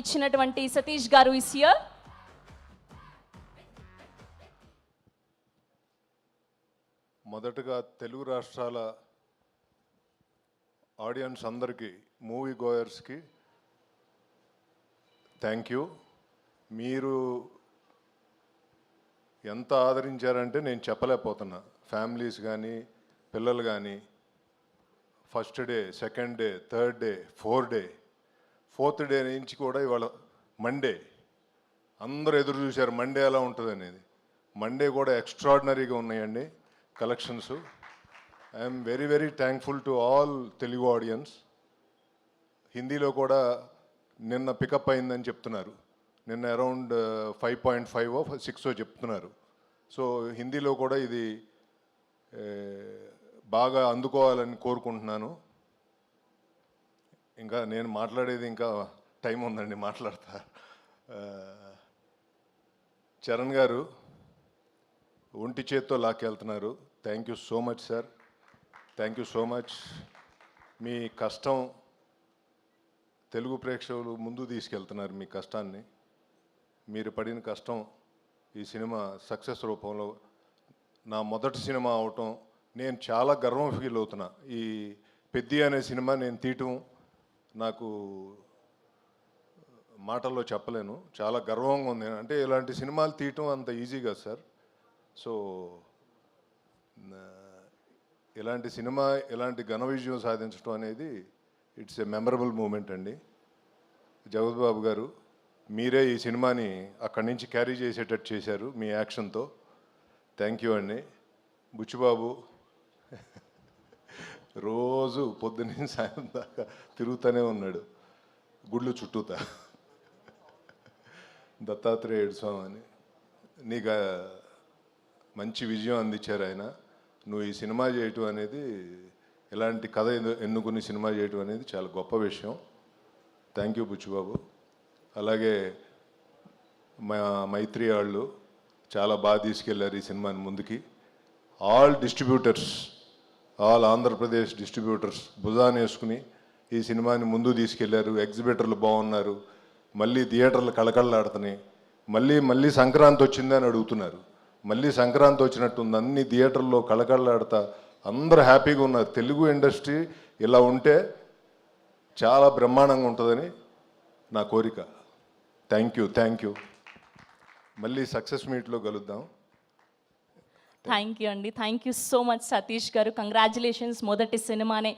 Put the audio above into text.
ఇచ్చినటువంటి సతీష్ గారు is here. మొదటగా తెలుగు రాష్ట్రాల ఆడియన్స్ అందరికీ, మూవీ గోయర్స్కి థ్యాంక్ యూ. మీరు ఎంత ఆదరించారంటే నేను చెప్పలేకపోతున్నా. ఫ్యామిలీస్ కానీ పిల్లలు కానీ first day, second day, third day, fourth day నుంచి కూడా ఇవాళ మండే అందరూ ఎదురు చూశారు మండే ఎలా ఉంటుంది అనేది. మండే కూడా ఎక్స్ట్రాడినరీగా ఉన్నాయండి collections. I'm very very thankful to all Telugu audience. హిందీలో కూడా నిన్న పికప్ అయిందని చెప్తున్నారు. నిన్న అరౌండ్ 5.5 6 చెప్తున్నారు. సో హిందీలో కూడా ఇది బాగా అందుకోవాలని కోరుకుంటున్నాను. ఇంకా నేను మాట్లాడేది ఇంకా టైం ఉందండి, మాట్లాడతా. చరణ్ గారు ఒంటి చేత్తో లాక్కెళ్తున్నారు. Thank you so much sir, thank you so much. మీ కష్టం తెలుగు ప్రేక్షకులు ముందు తీసుకెళ్తున్నారు. మీ కష్టాన్ని, మీరు పడిన కష్టం ఈ సినిమా సక్సెస్ రూపంలో నా మొదటి సినిమా అవటం నేను చాలా గర్వం ఫీల్ అవుతున్నా. ఈ పెద్ది అనే సినిమా నేను తీయటం నాకు మాటల్లో చెప్పలేను, చాలా గర్వంగా ఉంది. అంటే ఇలాంటి సినిమాలు తీయటం అంత ఈజీ కాదు సార్. సో ఇలాంటి సినిమా ఇలాంటి ఘన విజయం సాధించడం అనేది ఇట్స్ ఏ మెమరబుల్ మూమెంట్ అండి. జగత్ బాబు గారు, మీరే ఈ సినిమాని అక్కడి నుంచి క్యారీ చేసేటట్టు చేశారు మీ యాక్షన్తో. థ్యాంక్ యూ అండి. బుచ్చిబాబు రోజు పొద్దున్న సాయం దాకా తిరుగుతూనే ఉన్నాడు గుళ్ళు చుట్టూతా. దత్తాత్రేయుడు స్వామి అని నీకు మంచి విజయం అందించారు ఆయన. నువ్వు ఈ సినిమా చేయటం అనేది, ఇలాంటి కథ ఎన్నుకుని సినిమా చేయటం అనేది చాలా గొప్ప విషయం. Thank you Buchibabu. అలాగే మా మైత్రి వాళ్ళు చాలా బాగా తీసుకెళ్లారు ఈ సినిమాని ముందుకి. All distributors, all Andhra Pradesh distributors భుజాన్ని వేసుకుని ఈ సినిమాని ముందు తీసుకెళ్లారు. ఎగ్జిబిటర్లు బాగున్నారు, మళ్ళీ థియేటర్లు కళకళలాడుతున్నాయి. మళ్ళీ సంక్రాంతి వచ్చిందని అడుగుతున్నారు. మళ్ళీ సంక్రాంతి వచ్చినట్టుంది, అన్ని థియేటర్లో కళకళలాడుతా అందరూ హ్యాపీగా ఉన్నారు. తెలుగు ఇండస్ట్రీ ఇలా ఉంటే చాలా బ్రహ్మాండంగా ఉంటుందని నా కోరిక. Thank you. మళ్ళీ సక్సెస్ మీట్లో కలుద్దాం. థ్యాంక్ యూ అండి. Thank you so much Satish గారు. కంగ్రాచులేషన్స్, మొదటి సినిమానే